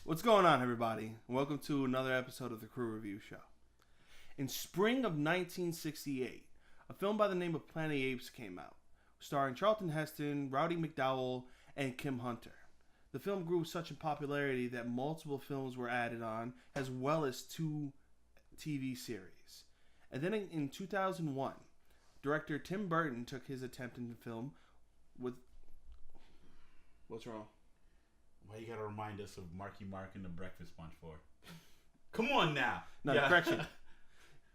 What's going on, everybody? Welcome to another episode of the Crew Review Show. In spring of 1968, a film by the name of Planet of the Apes came out, starring Charlton Heston, Rowdy McDowell, and Kim Hunter. The film grew such in popularity that multiple films were added on, as well as 2 TV series. And then in 2001, director Tim Burton took his attempt in the film with... What's wrong? Why you gotta remind us of Marky Mark and the Breakfast Bunch for? Come on now. No, correction.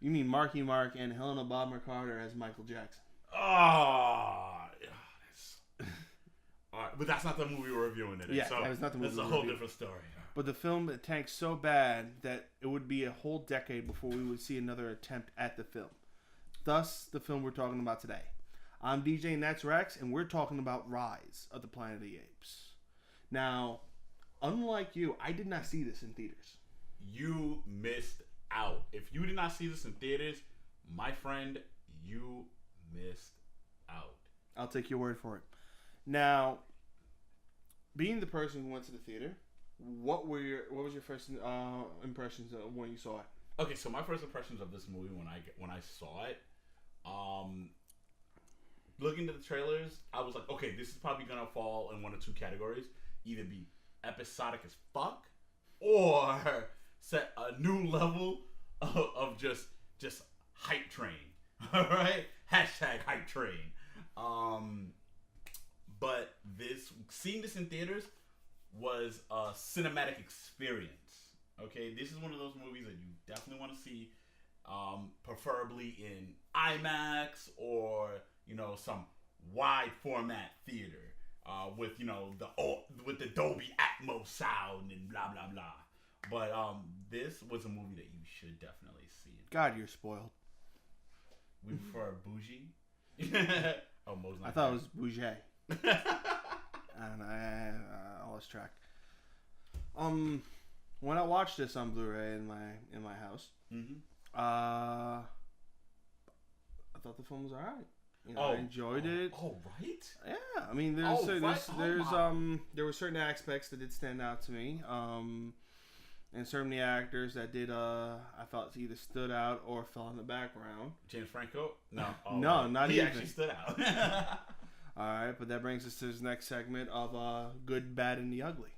You mean Marky Mark and Helena Bonham Carter as Michael Jackson. Oh, yes. All right, but that's not the movie we're reviewing today. Yeah, so that was not the movie. That's a whole different story. But the film tanked so bad that it would be a whole decade before we would see another attempt at the film. Thus, the film we're talking about today. I'm DJ and that's Rex, and we're talking about Rise of the Planet of the Apes. Now, unlike you, I did not see this in theaters. You missed out. If you did not see this in theaters, my friend, you missed out. I'll take your word for it. Now, being the person who went to the theater, what was your first impressions of when you saw it? Okay, so my first impressions of this movie when I saw it, looking at the trailers, I was like, okay, this is probably gonna fall in one of 2 categories. Either be episodic as fuck, or set a new level of just hype train. All right, hashtag hype train. But seeing this in theaters was a cinematic experience. Okay, this is one of those movies that you definitely want to see, preferably in IMAX or some wide format theater. With with the Dolby Atmos sound and blah blah blah, but this was a movie that you should definitely see. God, you're spoiled. We prefer bougie. Oh, Mo's not. I thought it was bougie. I don't know. I lost track. When I watched this on Blu-ray in my house, I thought the film was alright. I enjoyed it. Oh, right. Yeah, I mean, there were certain aspects that did stand out to me, and certainly actors that did I felt either stood out or fell in the background. James Franco? No, no, not he even. He actually stood out. All right, but that brings us to this next segment of good, bad, and the ugly.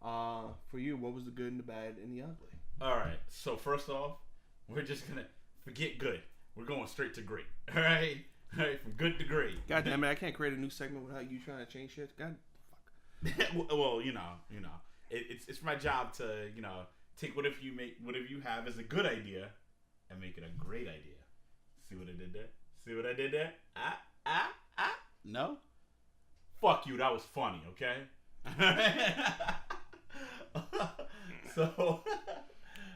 For you, what was the good and the bad and the ugly? All right, so first off, we're just gonna forget good. We're going straight to great. All right. Right, from good to great. God damn it! I can't create a new segment without you trying to change shit. God, fuck. Well, it's my job to take whatever you have as a good idea and make it a great idea. See what I did there? See what I did there? No. Fuck you. That was funny. Okay. So,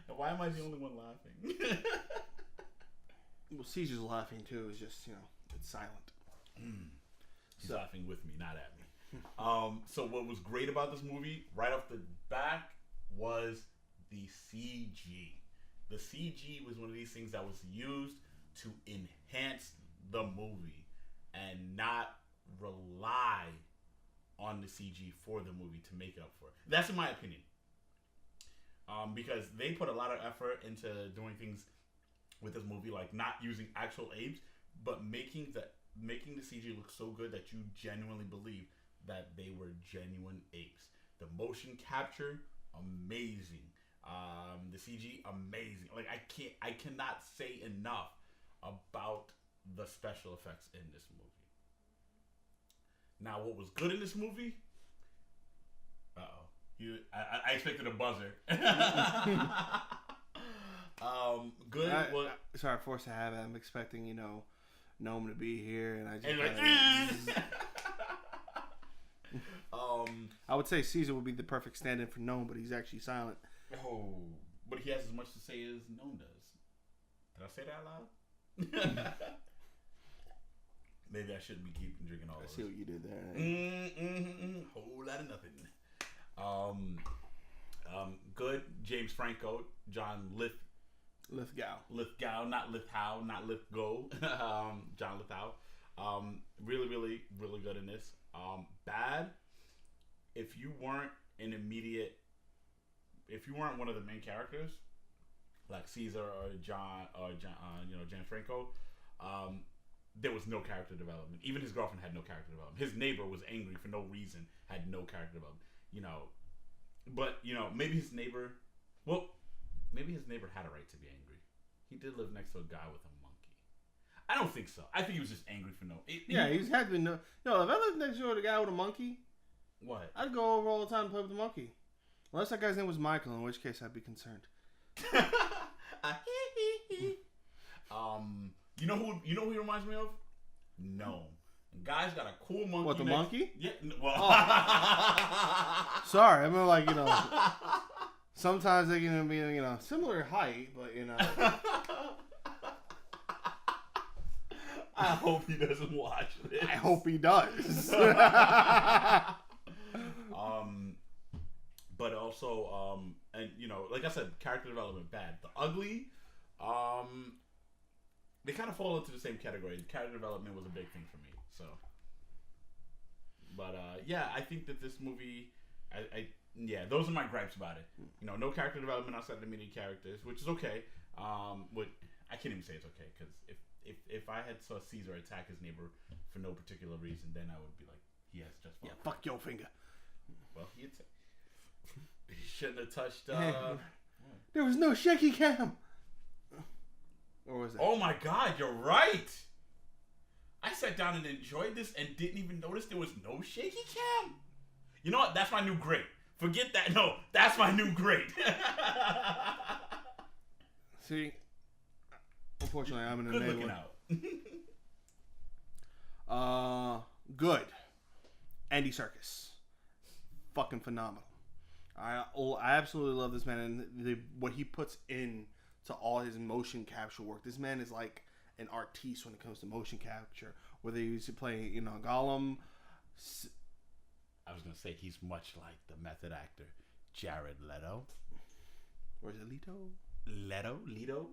why am I the only one laughing? Well, Caesar's laughing too. It's just it's silent. He's laughing with me, not at me. So what was great about this movie, right off the back, was the CG. The CG was one of these things that was used to enhance the movie and not rely on the CG for the movie to make it up for it. That's in my opinion. Because they put a lot of effort into doing things with this movie, like not using actual apes, but making the CG look so good that you genuinely believe that they were genuine apes. The motion capture, amazing. The CG, amazing. Like I cannot say enough about the special effects in this movie. Now, what was good in this movie? I expected a buzzer. Good. Sorry, forced to have it. I'm expecting, Gnome to be here, and I just. I would say Caesar would be the perfect stand-in for Gnome, but he's actually silent. Oh, but he has as much to say as Gnome does. Did I say that out loud? Maybe I shouldn't be keeping drinking all this. I see what you did there. Whole lot of nothing. Good. James Franco, John Lithgow, not Lithgow, not Lithgow. John Lithgow. Really, really, really good in this. Bad. If you weren't an immediate if you weren't one of the main characters, like Caesar or John, James Franco, there was no character development. Even his girlfriend had no character development. His neighbor was angry for no reason, had no character development. But maybe his neighbor. Well, maybe his neighbor had a right to be angry. He did live next to a guy with a monkey. I don't think so. I think he was just angry for no. He's had to know. If I lived next door to a guy with a monkey, what? I'd go over all the time and play with the monkey. Unless that guy's name was Michael, in which case I'd be concerned. You know who he reminds me of? No. Guy's got a cool monkey. What, the monkey? Yeah. Well. Sorry, I mean, like, sometimes they can be, similar height, but, I hope he doesn't watch this. I hope he does. But also, like I said, character development bad. The ugly, they kind of fall into the same category. Character development was a big thing for me. So, but I think that this movie, those are my gripes about it. No character development outside of the main characters, which is okay. I can't even say it's okay because if I had saw Caesar attack his neighbor for no particular reason, then I would be like, he has just fuck your finger. Well, he shouldn't have touched. There was no shaky cam. Or was that? Oh my God, you're right. I sat down and enjoyed this and didn't even notice there was no shaky cam. You know what? That's my new grade. Forget that. No, that's my new grade. See, unfortunately, I'm in a good looking out. Good. Andy Serkis, fucking phenomenal. I absolutely love this man and what he puts in to all his motion capture work. This man is like an artiste when it comes to motion capture. Whether he's playing, Gollum. I was gonna say he's much like the method actor Jared Leto. Or is it Leto? Leto.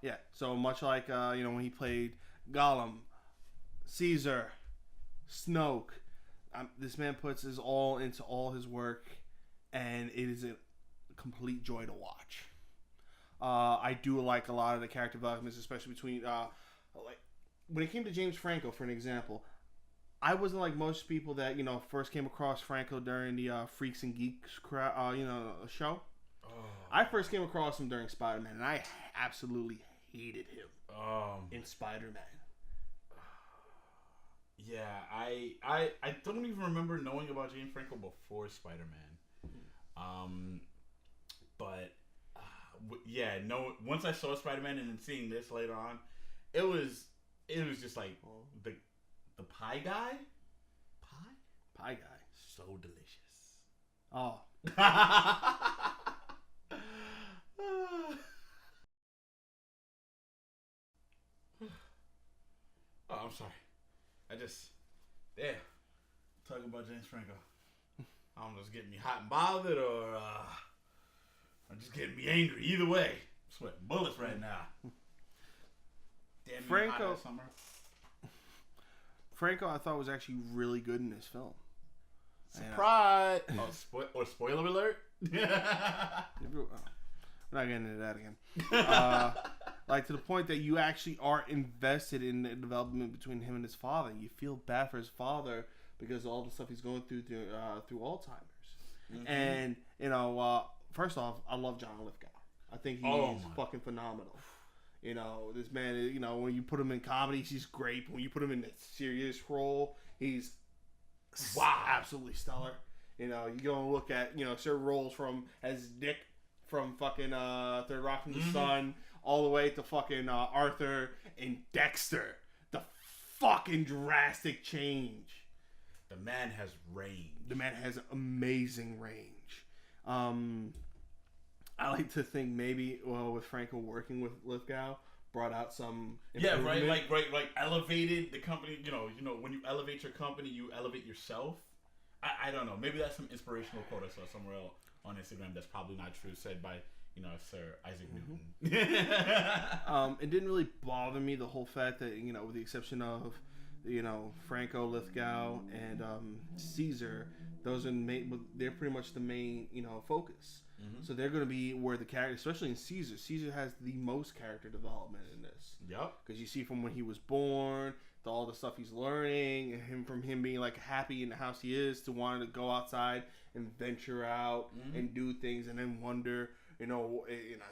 Yeah. So much like when he played Gollum, Caesar, Snoke. This man puts his all into all his work, and it is a complete joy to watch. I do like a lot of the character developments, especially between like when it came to James Franco, for an example. I wasn't like most people that first came across Franco during the Freaks and Geeks show. Oh. I first came across him during Spider-Man, and I absolutely hated him in Spider-Man. Yeah, I don't even remember knowing about James Franco before Spider-Man. But once I saw Spider-Man and then seeing this later on, it was just like the pie guy. Pie guy. So delicious. Oh. Oh, I'm sorry. Talking about James Franco. I don't know if it's getting me hot and bothered or just getting me angry. Either way, I'm sweating bullets right now. Damn, Franco. Hot summer. Franco, I thought was actually really good in this film. Surprise! Spoiler alert. We're not getting into that again. Like to the point that you actually are invested in the development between him and his father. You feel bad for his father because of all the stuff he's going through Alzheimer's. Mm-hmm. And first off, I love John Lithgow. I think he's fucking phenomenal. This man, when you put him in comedies, he's great. When you put him in a serious role, he's absolutely stellar. You go and look at certain roles as Dick from fucking Third Rock from the Sun, all the way to fucking Arthur and Dexter. The fucking drastic change. The man has range. The man has amazing range. I like to think maybe, with Franco working with Lithgow, brought out some improvement. Yeah, right, like elevated the company. When you elevate your company, you elevate yourself. I don't know. Maybe that's some inspirational quote I saw somewhere else on Instagram. That's probably not true. Said by Sir Isaac Newton. It didn't really bother me, the whole fact that with the exception of Franco, Lithgow, and Caesar. Those are they're pretty much the main focus. Mm-hmm. So they're going to be where the character, especially in Caesar. Caesar has the most character development in this. Yep. Because you see from when he was born, to all the stuff he's learning, and from him being like happy in the house he is to wanting to go outside and venture out and do things, and then wonder, is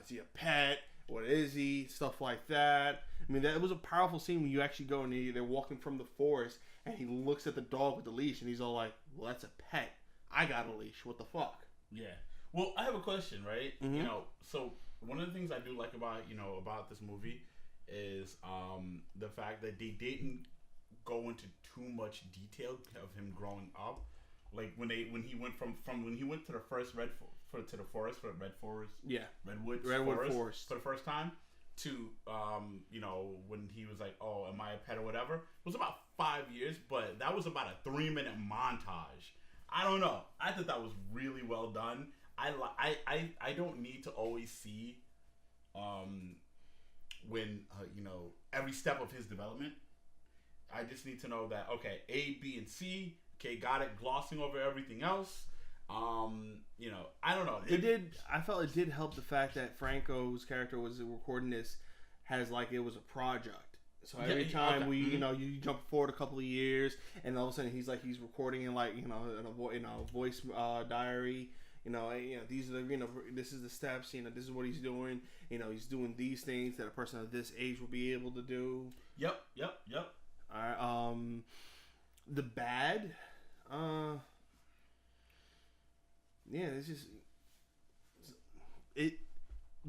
he a pet? What is he? Stuff like that. I mean, that was a powerful scene when you actually go and they're walking from the forest, and he looks at the dog with the leash, and he's all like, "Well, that's a pet. I got a leash. What the fuck?" Yeah. Well, I have a question, right? Mm-hmm. So one of the things I do like about this movie is the fact that they didn't go into too much detail of him growing up. Like when he went from when he went to the first redwood forest for the first time to when he was like, "Oh, am I a pet or whatever?" It was about 5 years, but that was about a 3-minute montage. I don't know. I thought that was really well done. I don't need to always see when every step of his development. I just need to know that, okay, A, B, and C. Okay, got it. Glossing over everything else. I don't know. I felt it did help the fact that Franco's character was recording this it was a project. So every time you jump forward a couple of years, and all of a sudden he's recording in a voice diary. These are this is the steps. This is what he's doing. He's doing these things that a person of this age will be able to do. Yep. All right. The bad. It's just it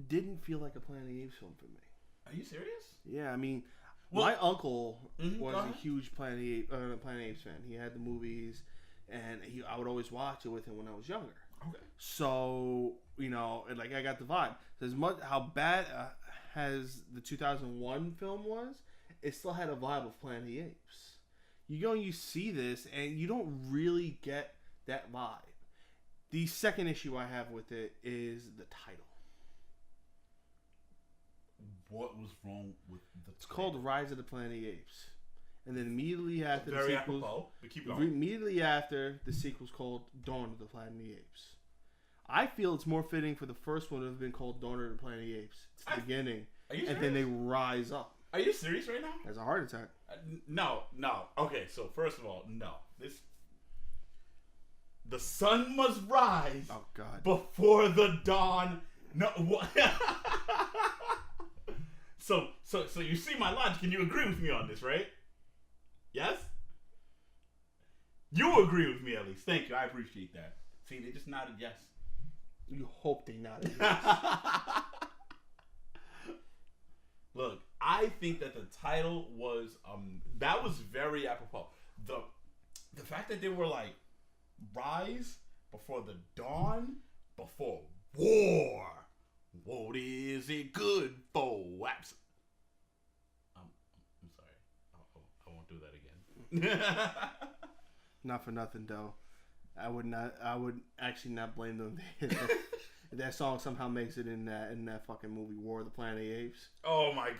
didn't feel like a Planet of the Apes film for me. Are you serious? Yeah, I mean, my uncle was a huge Planet of the Apes fan. He had the movies, and I would always watch it with him when I was younger. Okay. So I got the vibe. As much how bad as the 2001 film was, it still had a vibe of Planet of the Apes. You go and you see this, and you don't really get that vibe. The second issue I have with it is the title. What was wrong with the title? It's called Rise of the Planet of the Apes. And then immediately after the sequel, but keep going. Immediately after, the sequel's called Dawn of the Planet of the Apes. I feel it's more fitting for the first one to have been called Dawn of the Planet of the Apes. It's the beginning. Are you serious? And then they rise up. Are you serious right now? Has a heart attack. No. Okay, so first of all, no. The sun must rise. Oh God. Before the dawn. No. What? So you see my logic, and you agree with me on this, right? Yes. You agree with me at least. Thank you. I appreciate that. See, they just nodded yes. You hope they nodded yes. Look, I think that the title was that was very apropos. The fact that they were like rise before the dawn, before war. What is it good for? I'm sorry. I won't do that again. Not for nothing though. I would actually not blame them if that song somehow makes it in that fucking movie War of the Planet of the Apes. Oh my,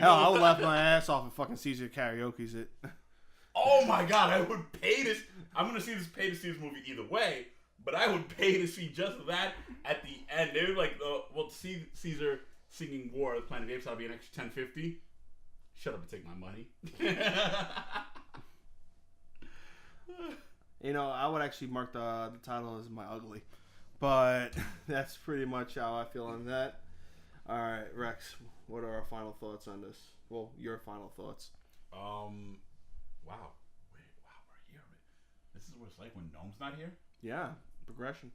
I would laugh my ass off if fucking Caesar karaoke's it. Oh my God, I would pay this. I'm gonna pay to see this movie either way, but I would pay to see just that at the end. They were like, see Caesar singing War of the Planet of the Apes. That'll be an extra $10.50. Shut up and take my money. I would actually mark the title as my ugly. But that's pretty much how I feel on that. All right, Rex, what are our final thoughts on this? Well, your final thoughts. Wow. We're here. This is what it's like when Gnome's not here? Yeah, progression.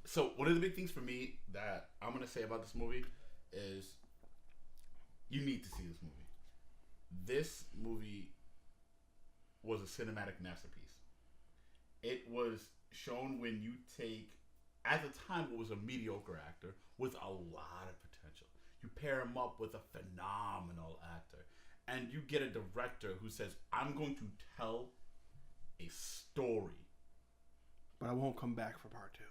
So one of the big things for me that I'm going to say about this movie is you need to see this movie. This movie was a cinematic masterpiece. It was shown when you take, at the time, what was a mediocre actor with a lot of potential. You pair him up with a phenomenal actor, and you get a director who says, I'm going to tell a story. But I won't come back for part 2.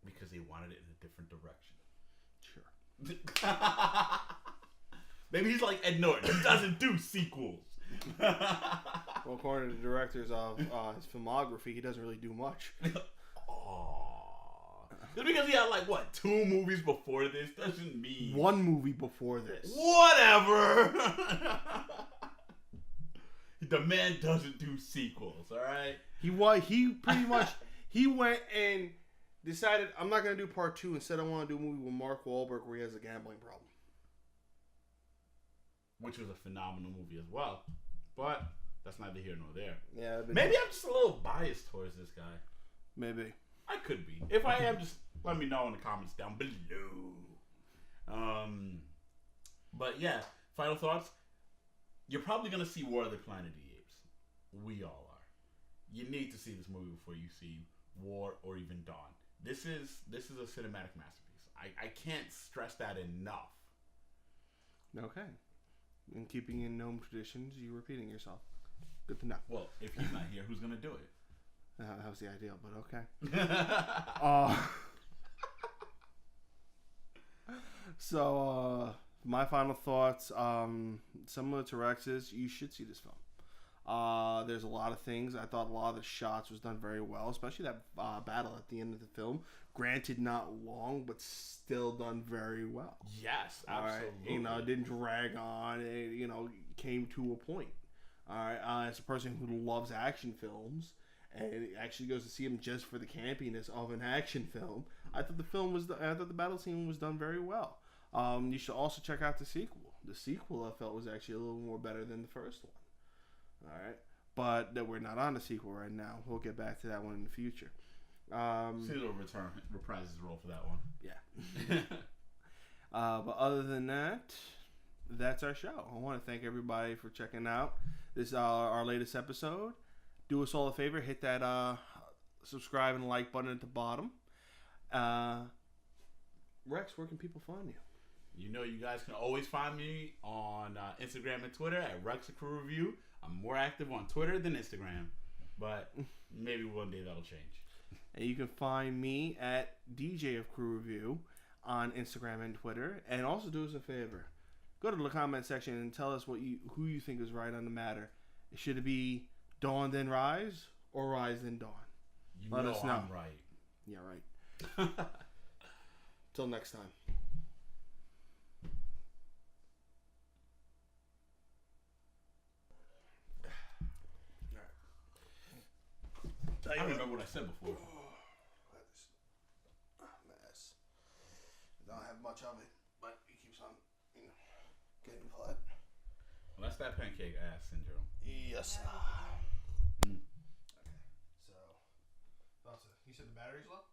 Because they wanted it in a different direction. Sure. Maybe he's like Ed Norton. He doesn't do sequels. Well, according to the directors of his filmography, he doesn't really do much. Just because he had like what 2 movies before this doesn't mean 1 movie before this. Whatever. The man doesn't do sequels. All right. He pretty much he went and decided I'm not gonna do part 2. Instead, I want to do a movie with Mark Wahlberg where he has a gambling problem. Which was a phenomenal movie as well, but that's neither here nor there. Yeah. Maybe I'm just a little biased towards this guy. Maybe. I could be. If I am, just let me know in the comments down below. But yeah, final thoughts. You're probably gonna see War of the Planet of the Apes. We all are. You need to see this movie before you see War or even Dawn. This is a cinematic masterpiece. I can't stress that enough. Okay. In keeping in gnome traditions, you're repeating yourself. Good to know. Well, if he's not here, who's gonna do it? That was the ideal, but okay. So, my final thoughts, similar to Rex's, you should see this film. There's a lot of things. I thought a lot of the shots was done very well, especially that battle at the end of the film. Granted, not long, but still done very well. Yes, absolutely. All right? It didn't drag on. It, came to a point. All right. As a person who loves action films and actually goes to see them just for the campiness of an action film, I thought the battle scene was done very well. You should also check out the sequel. The sequel I felt was actually a little more better than the first one. All right, but that we're not on the sequel right now. We'll get back to that one in the future. Caesar will reprise his role for that one. Yeah. But other than that, that's our show. I want to thank everybody for checking out this our latest episode. Do us all a favor, hit that subscribe and like button at the bottom. Rex, where can people find you? You guys can always find me on Instagram and Twitter at Rex Crew Review. I'm more active on Twitter than Instagram, but maybe one day that'll change. And you can find me at DJ of Crew Review on Instagram and Twitter. And also do us a favor. Go to the comment section and tell us who you think is right on the matter. Should it be Dawn then Rise or Rise then Dawn? Let us know. I'm right. Yeah, right. Till next time. I remember what I said before. Mess. Don't have much of it, but it keeps on, getting flat. Well, that's that pancake ass syndrome. Yes. Mm. Okay. So, you said the battery's low?